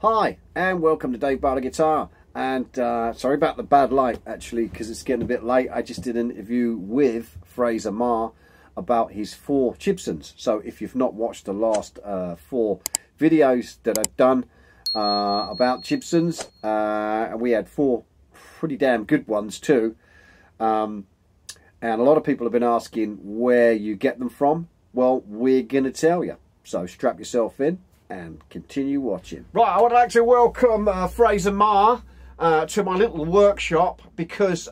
Hi and welcome to Dave Barlow Guitar. And sorry about the bad light actually, because it's getting a bit late. I just did an interview with Fraser Marr about his 4 Chibsons. So if you've not watched the last 4 videos that I've done about Chibsons, we had 4 pretty damn good ones too. And a lot of people have been asking where you get them from. Well, we're going to tell you. So strap yourself in and continue watching. Right, I would like to welcome Fraser Marr to my little workshop, because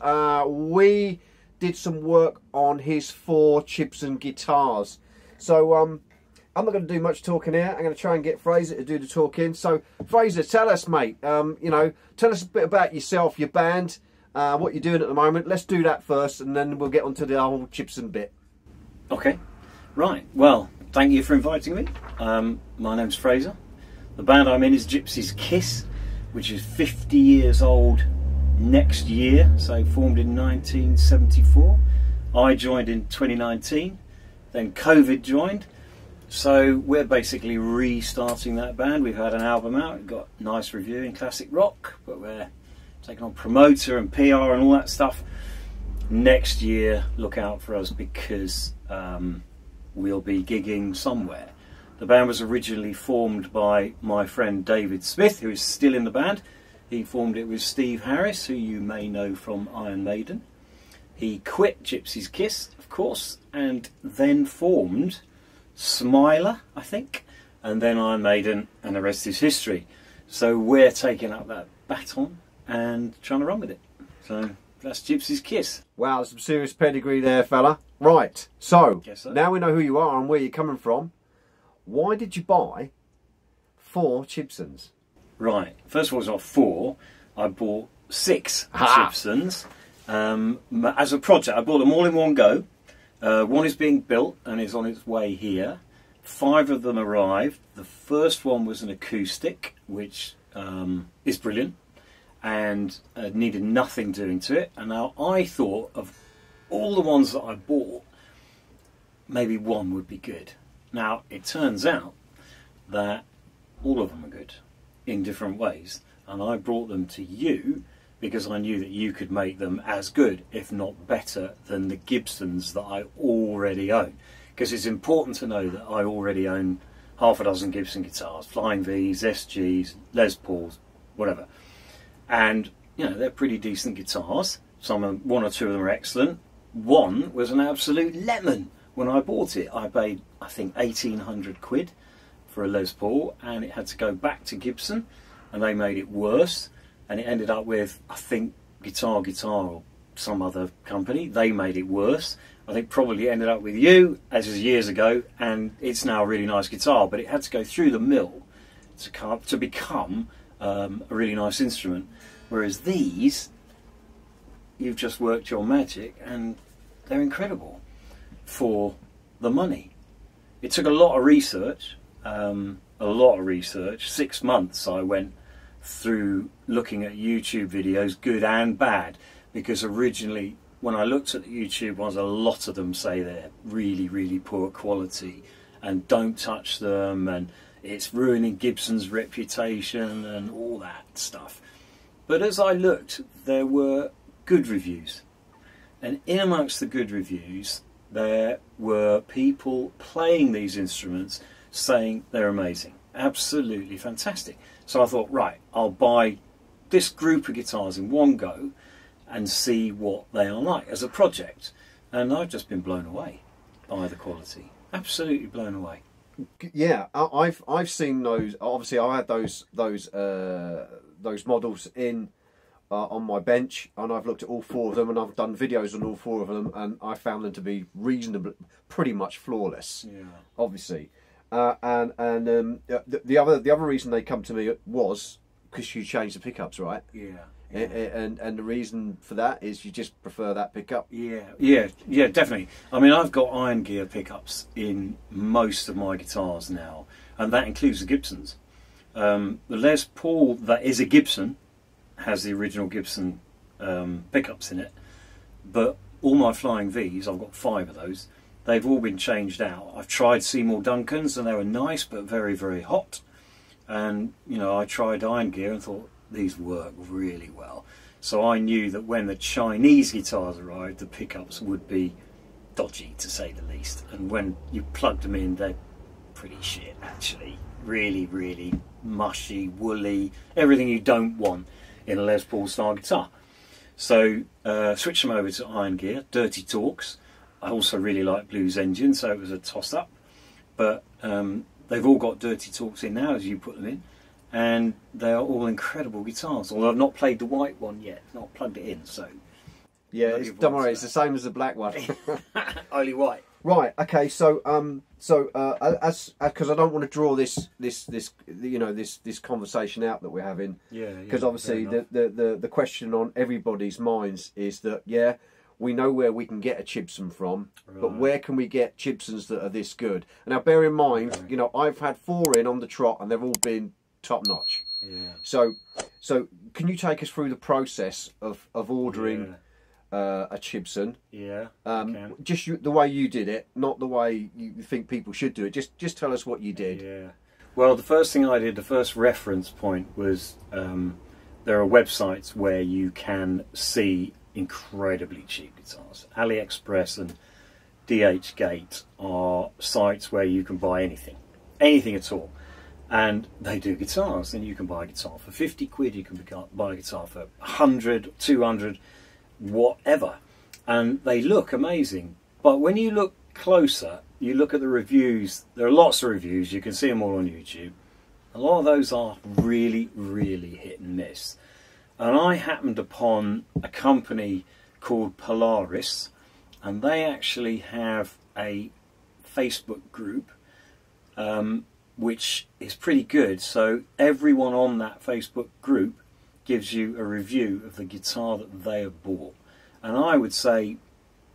we did some work on his 4 Chibson guitars. So I'm not going to do much talking here. I'm going to try and get Fraser to do the talking. So Fraser, tell us, mate, you know, tell us a bit about yourself, your band, what you're doing at the moment. Let's do that first, and then we'll get onto the whole Chibson bit. Okay, right, well, thank you for inviting me. My name's Fraser. The band I'm in is Gypsyskiss, which is 50 years old next year, so formed in 1974. I joined in 2019, then COVID joined, so we're basically restarting that band. We've had an album out, it got nice review in classic rock, but we're taking on promoter and PR and all that stuff. Next year, look out for us, because we'll be gigging somewhere. The band was originally formed by my friend David Smith, who is still in the band. He formed it with Steve Harris, who you may know from Iron Maiden. He quit Gypsyskiss, of course, and then formed Smiler, I think, and then Iron Maiden, and the rest is history. So we're taking up that baton and trying to run with it. So that's Gypsyskiss. Wow, some serious pedigree there, fella. Right, so So. now we know who you are and where you're coming from. Why did you buy 4 Chibsons? Right, first of all, it's not 4. I bought 6 Ha! Chibsons. As a project, I bought them all in one go. One is being built and is on its way here. 5 of them arrived. The first one was an acoustic, which is brilliant, and needed nothing doing to it. And now I thought, of all the ones that I bought, maybe one would be good. Now it turns out that all of them are good in different ways, and I brought them to you because I knew that you could make them as good, if not better, than the Gibsons that I already own. Because it's important to know that I already own half a dozen Gibson guitars, Flying V's, SGs, Les Pauls, whatever. And, you know, they're pretty decent guitars. One or two of them are excellent. One was an absolute lemon. When I bought it, I paid, I think, 1,800 quid for a Les Paul, and it had to go back to Gibson, and they made it worse. And it ended up with, I think, Guitar or some other company. They made it worse. I think probably ended up with you, as was years ago, and it's now a really nice guitar, but it had to go through the mill to become a really nice instrument. Whereas these, you've just worked your magic, and they're incredible for the money. It took a lot of research, 6 months I went through looking at YouTube videos, good and bad, because originally when I looked at the YouTube ones, a lot of them say they're really, really poor quality and don't touch them, and it's ruining Gibson's reputation and all that stuff. But as I looked, there were good reviews, and in amongst the good reviews there were people playing these instruments saying they're amazing, absolutely fantastic. So I thought, right, I'll buy this group of guitars in one go and see what they are like as a project. And I've just been blown away by the quality, absolutely blown away. Yeah, I've seen those. Obviously, I had those models in on my bench, and I've looked at all 4 of them, and I've done videos on all 4 of them, and I found them to be reasonably, pretty much flawless. Yeah, obviously. The other reason they come to me was because you changed the pickups, right? Yeah. And the reason for that is you just prefer that pickup. Yeah, definitely. I mean, I've got iron gear pickups in most of my guitars now, and that includes the Gibsons. The Les Paul that is a Gibson has the original Gibson pickups in it, but all my Flying V's, I've got 5 of those, they've all been changed out. I've tried Seymour Duncans and they were nice but very, very hot. And you know, I tried iron gear and thought these work really well. So I knew that when the Chinese guitars arrived, the pickups would be dodgy, to say the least. And when you plugged them in, they're pretty shit, actually. Really, really mushy, woolly, everything you don't want in a Les Paul style guitar. So switched them over to iron gear, Dirty Talks. I also really like Blues Engine, so it was a toss-up. But they've all got Dirty Talks in now, as you put them in. And they are all incredible guitars. Although I've not played the white one yet, not plugged it in. So yeah, don't worry, it's the same as the black one. Only white. Right. Okay. So as because I don't want to draw this you know this conversation out that we're having. Yeah. Because obviously the question on everybody's minds is that we know where we can get a Chibson from, right, but where can we get Chibsons that are this good? And now bear in mind, right, you know, I've had 4 in on the trot and they've all been top notch. Yeah. So can you take us through the process of ordering a Chibson? Yeah. Just the way you did it, not the way you think people should do it. Just tell us what you did. Yeah. Well, the first thing I did, the first reference point was there are websites where you can see incredibly cheap guitars. AliExpress and DHgate are sites where you can buy anything at all. And they do guitars, and you can buy a guitar for 50 quid, you can buy a guitar for 100, 200, whatever. And they look amazing. But when you look closer, you look at the reviews, there are lots of reviews, you can see them all on YouTube. A lot of those are really, really hit and miss. And I happened upon a company called Polaris, and they actually have a Facebook group, which is pretty good. So everyone on that Facebook group gives you a review of the guitar that they have bought. And I would say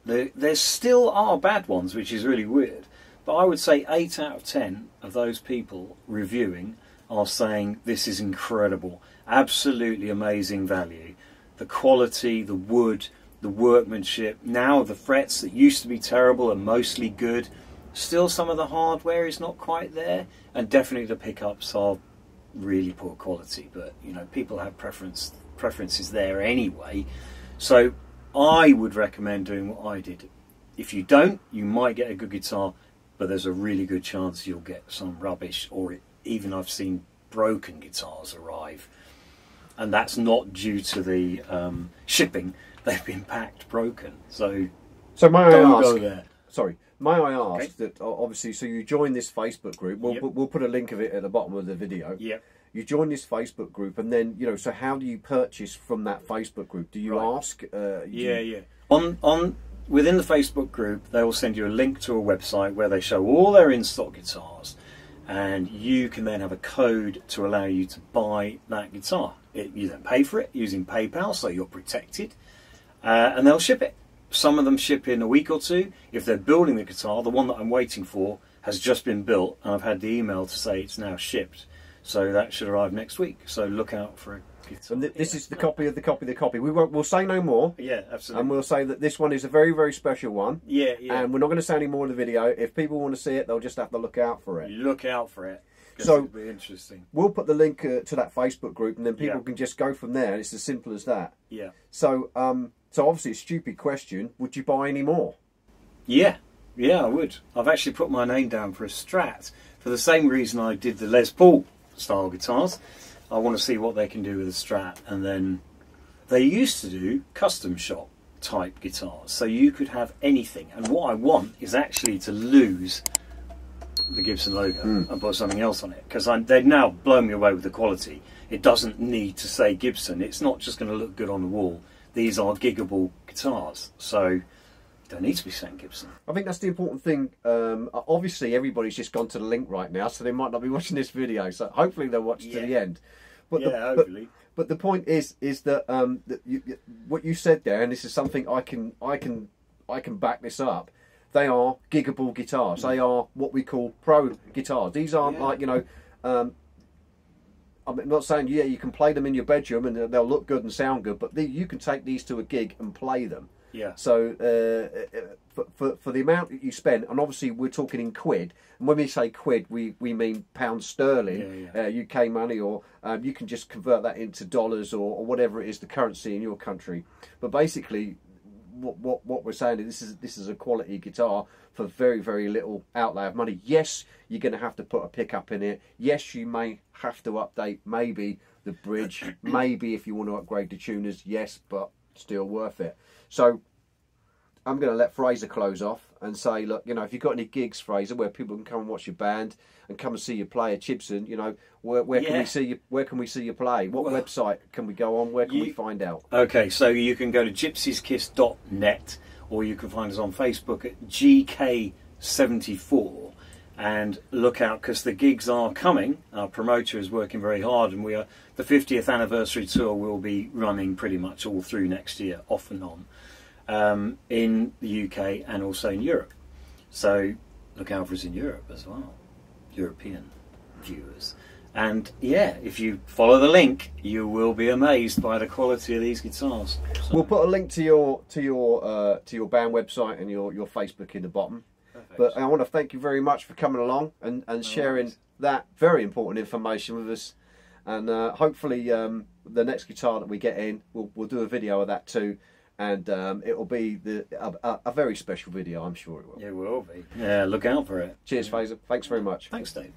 there still are bad ones, which is really weird. But I would say 8 out of 10 of those people reviewing are saying this is incredible, absolutely amazing value. The quality, the wood, the workmanship. Now the frets that used to be terrible are mostly good. Still some of the hardware is not quite there, and definitely the pickups are really poor quality, but you know, people have preferences there anyway. So I would recommend doing what I did. If you don't, you might get a good guitar, but there's a really good chance you'll get some rubbish, or even I've seen broken guitars arrive, and that's not due to the shipping. They've been packed broken. So may I ask? Go there. Sorry. May I ask that obviously, so you join this Facebook group. We'll put a link of it at the bottom of the video. Yep. You join this Facebook group, and then so how do you purchase from that Facebook group? Do you ask? Within the Facebook group, they will send you a link to a website where they show all their in-stock guitars, and you can then have a code to allow you to buy that guitar. You then pay for it using PayPal, so you're protected, and they'll ship it. Some of them ship in a week or two. If they're building the guitar, the one that I'm waiting for has just been built, and I've had the email to say it's now shipped. So that should arrive next week. So look out for a guitar. And this is the copy of the copy of the copy. We'll say no more. Yeah, absolutely. And we'll say that this one is a very, very special one. Yeah. And we're not going to say any more in the video. If people want to see it, they'll just have to look out for it. Look out for it. So it'll be interesting. We'll put the link to that Facebook group, and then people can just go from there. It's as simple as that. Yeah. So obviously, a stupid question. Would you buy any more? Yeah, I would. I've actually put my name down for a Strat for the same reason I did the Les Paul style guitars. I want to see what they can do with a Strat, and then they used to do custom shop type guitars, so you could have anything. And what I want is actually to lose the Gibson logo and put something else on it, because they've now blown me away with the quality. It doesn't need to say Gibson. It's not just going to look good on the wall. These are giggable guitars, so don't need to be saying Gibson. I think that's the important thing. Obviously, everybody's just gone to the link right now, so they might not be watching this video. So hopefully they'll watch to the end. But hopefully. But the point is that, what you said there, and this is something I can back this up. They are giggable guitars. They are what we call pro guitars. These aren't like I'm not saying you can play them in your bedroom and they'll look good and sound good, but you can take these to a gig and play them. Yeah. So for the amount that you spend, and obviously we're talking in quid, and when we say quid, we mean pounds sterling, UK money, or you can just convert that into dollars or whatever it is, the currency in your country. But basically, what we're saying is this is a quality guitar for very, very little outlay of money. Yes, you're going to have to put a pickup in it. Yes, you may have to update maybe the bridge, maybe if you want to upgrade the tuners, yes, but still worth it. So I'm going to let Fraser close off and say, look, you know, if you've got any gigs, Fraser, where people can come and watch your band and come and see you play at Chibson, you know, where can we see you? Where can we see you play? What website can we go on? Where can we find out? Okay, so you can go to gypsyskiss.net, or you can find us on Facebook at GK74, and look out because the gigs are coming. Our promoter is working very hard, and the 50th anniversary tour will be running pretty much all through next year, off and on. In the UK and also in Europe. So look out for us in Europe as well, European viewers. And yeah, if you follow the link, you will be amazed by the quality of these guitars. So. We'll put a link to your band website and your Facebook in the bottom. Perfect. But I want to thank you very much for coming along and sharing that very important information with us. And hopefully the next guitar that we get in, we'll do a video of that too. And it will be a very special video, I'm sure it will. It will be. Yeah, look out for it. Cheers, Fraser. Thanks very much. Thanks, Dave.